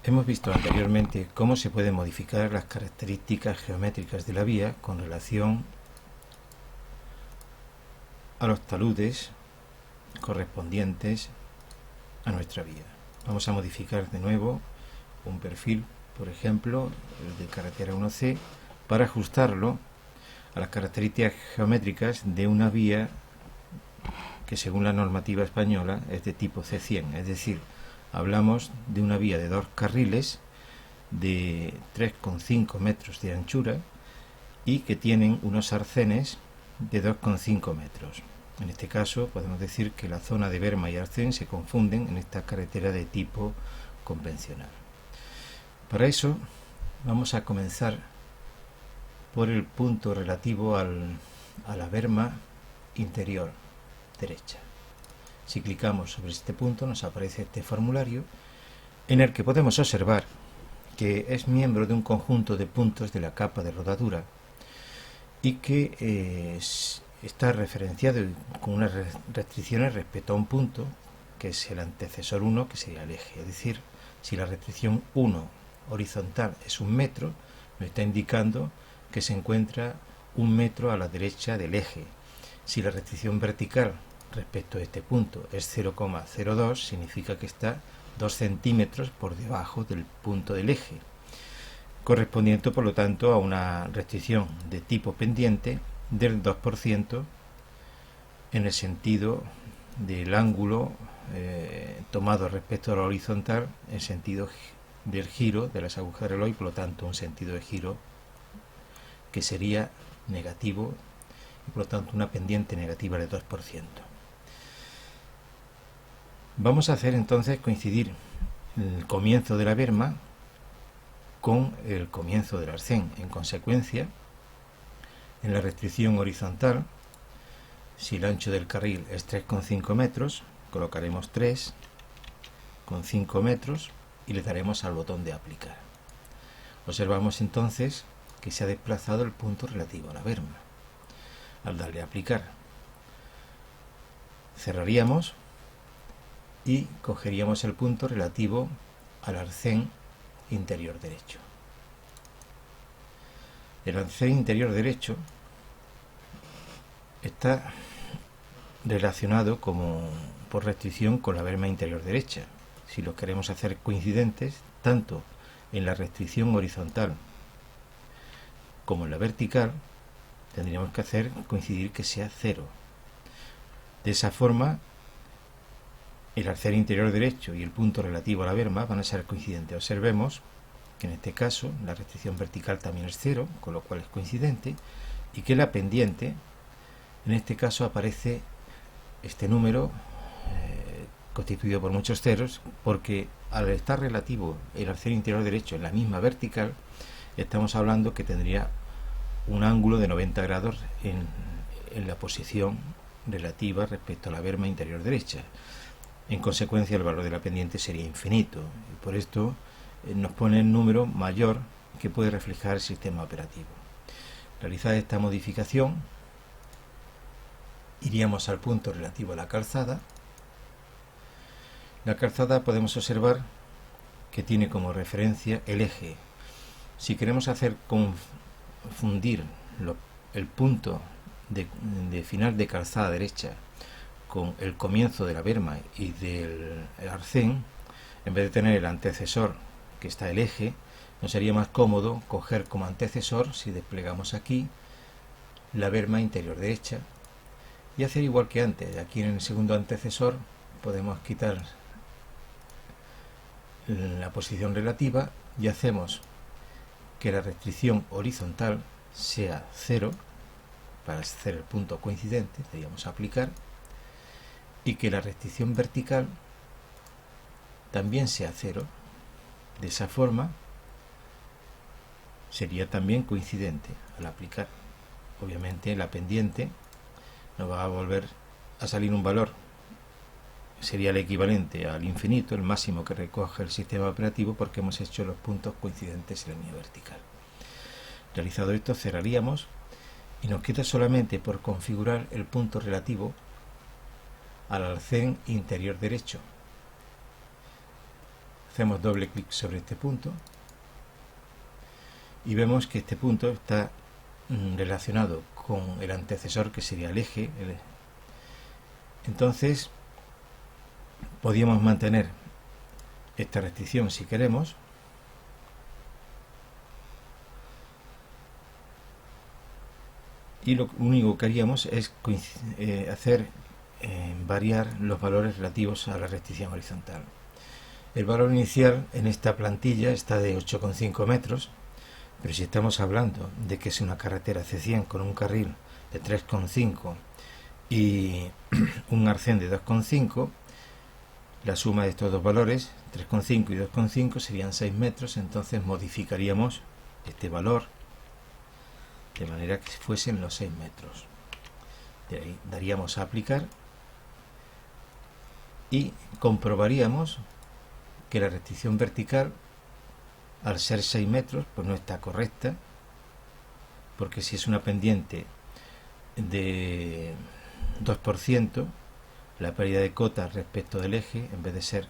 Hemos visto anteriormente cómo se pueden modificar las características geométricas de la vía con relación a los taludes correspondientes a nuestra vía. Vamos a modificar de nuevo un perfil, por ejemplo, el de carretera 1C, para ajustarlo a las características geométricas de una vía que según la normativa española es de tipo C100, es decir, hablamos de una vía de 2 carriles de 3,5 metros de anchura y que tienen unos arcenes de 2,5 metros. En este caso podemos decir que la zona de berma y arcén se confunden en esta carretera de tipo convencional. Para eso vamos a comenzar por el punto relativo a la berma interior derecha. Si clicamos sobre este punto nos aparece este formulario en el que podemos observar que es miembro de un conjunto de puntos de la capa de rodadura y que está referenciado con unas restricciones respecto a un punto que es el antecesor 1, que sería el eje. Es decir, si la restricción 1 horizontal es 1 metro, nos está indicando que se encuentra 1 metro a la derecha del eje. Si la restricción vertical respecto a este punto es 0,02, significa que está 2 centímetros por debajo del punto del eje, correspondiente por lo tanto a una restricción de tipo pendiente del 2% en el sentido del ángulo tomado respecto a la horizontal, en sentido del giro de las agujas de reloj, y por lo tanto un sentido de giro que sería negativo y por lo tanto una pendiente negativa del 2%. Vamos a hacer entonces coincidir el comienzo de la berma con el comienzo del arcén. En consecuencia, en la restricción horizontal, si el ancho del carril es 3,5 metros, colocaremos 3,5 metros y le daremos al botón de aplicar. Observamos entonces que se ha desplazado el punto relativo a la berma. Al darle a aplicar, cerraríamos y cogeríamos el punto relativo al arcén interior derecho. El arcén interior derecho está relacionado por restricción con la berma interior derecha. Si lo queremos hacer coincidentes, tanto en la restricción horizontal como en la vertical, tendríamos que hacer coincidir que sea 0. De esa forma, el arcén interior derecho y el punto relativo a la berma van a ser coincidentes. Observemos que en este caso la restricción vertical también es 0, con lo cual es coincidente, y que la pendiente, en este caso aparece este número constituido por muchos ceros, porque al estar relativo el arcén interior derecho en la misma vertical, estamos hablando que tendría un ángulo de 90 grados en la posición relativa respecto a la berma interior derecha. En consecuencia, el valor de la pendiente sería infinito, y por esto nos pone el número mayor que puede reflejar el sistema operativo. Realizada esta modificación, iríamos al punto relativo a la calzada. La calzada podemos observar que tiene como referencia el eje. Si queremos hacer confundir el punto de final de calzada derecha con el comienzo de la berma y del arcén, en vez de tener el antecesor que está el eje, nos sería más cómodo coger como antecesor, si desplegamos aquí, la berma interior derecha y hacer igual que antes. Aquí en el segundo antecesor podemos quitar la posición relativa y hacemos que la restricción horizontal sea 0 para hacer el punto coincidente, deberíamos aplicar, y que la restricción vertical también sea 0. De esa forma sería también coincidente al aplicar. Obviamente la pendiente nos va a volver a salir un valor, sería el equivalente al infinito, el máximo que recoge el sistema operativo, porque hemos hecho los puntos coincidentes en la línea vertical. Realizado esto, cerraríamos y nos queda solamente por configurar el punto relativo al arcén interior derecho. hacemos doble clic sobre este punto y vemos que este punto está relacionado con el antecesor, que sería el eje. Entonces podríamos mantener esta restricción si queremos, y lo único que haríamos es hacer variar los valores relativos a la restricción horizontal. El valor inicial en esta plantilla está de 8,5 metros, pero si estamos hablando de que es una carretera C100 con un carril de 3,5 y un arcén de 2,5, la suma de estos dos valores, 3,5 y 2,5, serían 6 metros. Entonces modificaríamos este valor de manera que fuesen los 6 metros. De ahí daríamos a aplicar y comprobaríamos que la restricción vertical, al ser 6 metros, pues no está correcta, porque si es una pendiente de 2%, la pérdida de cota respecto del eje, en vez de ser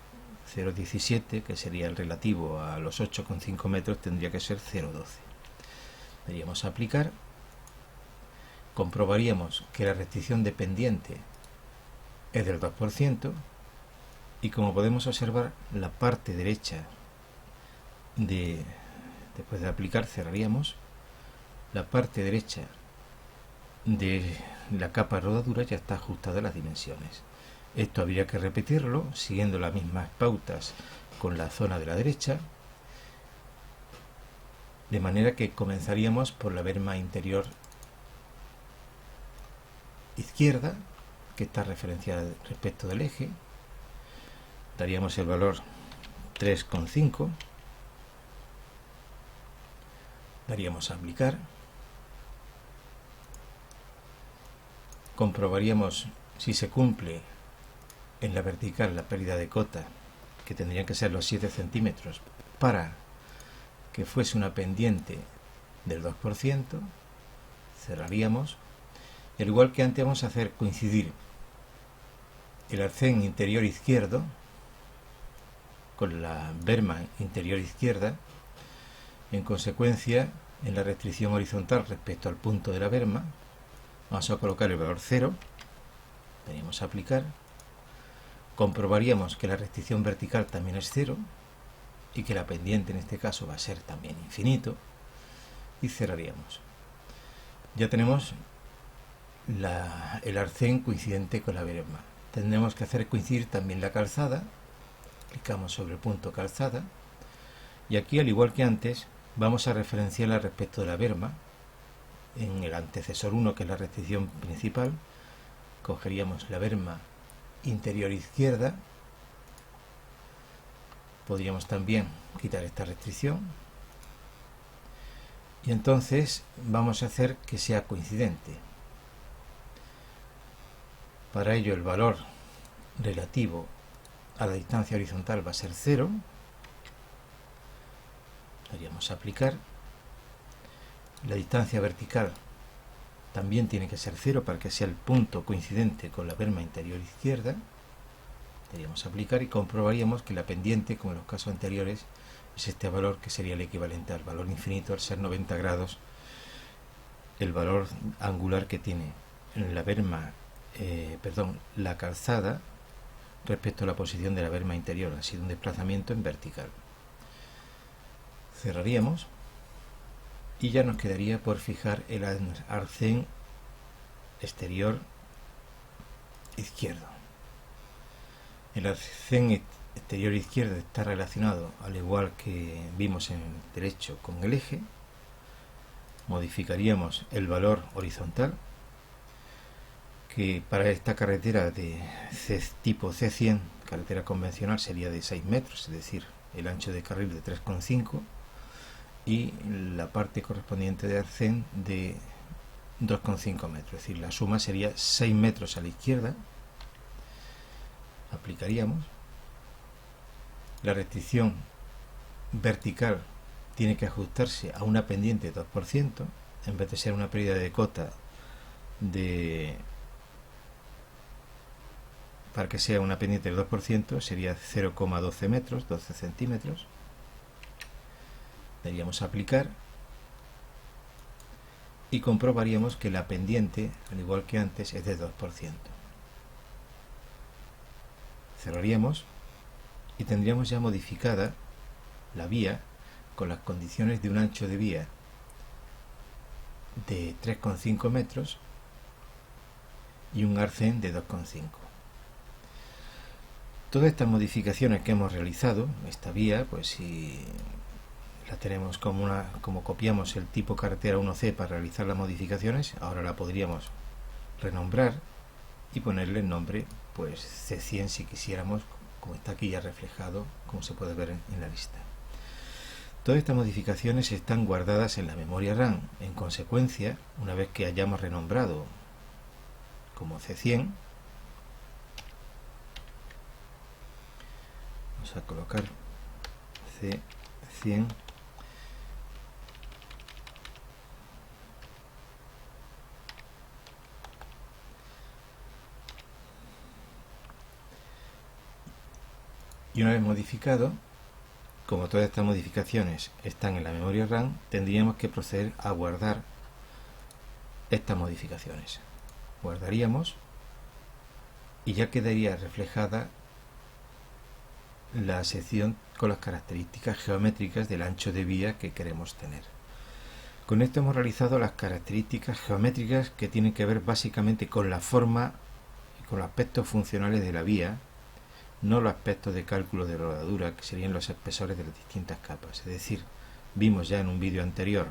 0,17, que sería el relativo a los 8,5 metros, tendría que ser 0,12. Daríamos a aplicar, comprobaríamos que la restricción de pendiente es del 2%, y como podemos observar, la parte derecha después de aplicar, cerraríamos, la parte derecha de la capa rodadura ya está ajustada a las dimensiones. Esto habría que repetirlo siguiendo las mismas pautas con la zona de la derecha, de manera que comenzaríamos por la berma interior izquierda, que está referenciada respecto del eje. Daríamos el valor 3,5, daríamos a aplicar, comprobaríamos si se cumple en la vertical la pérdida de cota, que tendrían que ser los 7 centímetros para que fuese una pendiente del 2%, cerraríamos, y al igual que antes vamos a hacer coincidir el arcén interior izquierdo con la berma interior izquierda. En consecuencia, en la restricción horizontal respecto al punto de la berma, vamos a colocar el valor 0, daríamos a aplicar, comprobaríamos que la restricción vertical también es 0 y que la pendiente en este caso va a ser también infinito, y cerraríamos. Ya tenemos el arcén coincidente con la berma. Tendremos que hacer coincidir también la calzada. Clicamos sobre el punto calzada y aquí, al igual que antes, vamos a referenciarla respecto de la berma. En el antecesor 1, que es la restricción principal, cogeríamos la berma interior izquierda. Podríamos también quitar esta restricción y entonces vamos a hacer que sea coincidente. Para ello, el valor relativo a la distancia horizontal va a ser 0. Daríamos a aplicar. La distancia vertical también tiene que ser 0 para que sea el punto coincidente con la berma interior izquierda. Daríamos a aplicar y comprobaríamos que la pendiente, como en los casos anteriores, es este valor, que sería el equivalente al valor infinito, al ser 90 grados el valor angular que tiene en la berma, la calzada respecto a la posición de la berma interior. Ha sido un desplazamiento en vertical. Cerraríamos y ya nos quedaría por fijar el arcén exterior izquierdo. El arcén exterior izquierdo está relacionado, al igual que vimos en el derecho, con el eje. Modificaríamos el valor horizontal, que para esta carretera de tipo C100, carretera convencional, sería de 6 metros, es decir, el ancho de carril de 3,5 y la parte correspondiente de arcén de 2,5 metros, es decir, la suma sería 6 metros a la izquierda. Aplicaríamos. La restricción vertical tiene que ajustarse a una pendiente de 2%, en vez de ser una pérdida de cota de para que sea una pendiente del 2% sería 0,12 metros, 12 centímetros. Daríamos a aplicar y comprobaríamos que la pendiente, al igual que antes, es de 2%. Cerraríamos y tendríamos ya modificada la vía con las condiciones de un ancho de vía de 3,5 metros y un arcén de 2,5. Todas estas modificaciones que hemos realizado, esta vía, pues si la tenemos como copiamos el tipo carretera 1C para realizar las modificaciones, ahora la podríamos renombrar y ponerle el nombre pues C100 si quisiéramos, como está aquí ya reflejado, como se puede ver en la lista. Todas estas modificaciones están guardadas en la memoria RAM. En consecuencia, una vez que hayamos renombrado como C100, vamos a colocar C100 y una vez modificado, como todas estas modificaciones están en la memoria RAM, tendríamos que proceder a guardar estas modificaciones. Guardaríamos y ya quedaría reflejada la sección con las características geométricas del ancho de vía que queremos tener. Con esto hemos realizado las características geométricas que tienen que ver básicamente con la forma y con los aspectos funcionales de la vía, no los aspectos de cálculo de rodadura, que serían los espesores de las distintas capas. Es decir, vimos ya en un vídeo anterior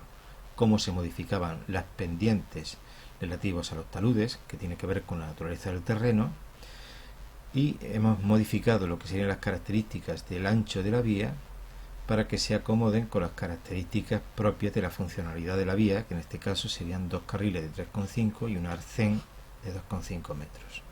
cómo se modificaban las pendientes relativos a los taludes, que tiene que ver con la naturaleza del terreno, y hemos modificado lo que serían las características del ancho de la vía para que se acomoden con las características propias de la funcionalidad de la vía, que en este caso serían dos carriles de 3,5 y un arcén de 2,5 metros.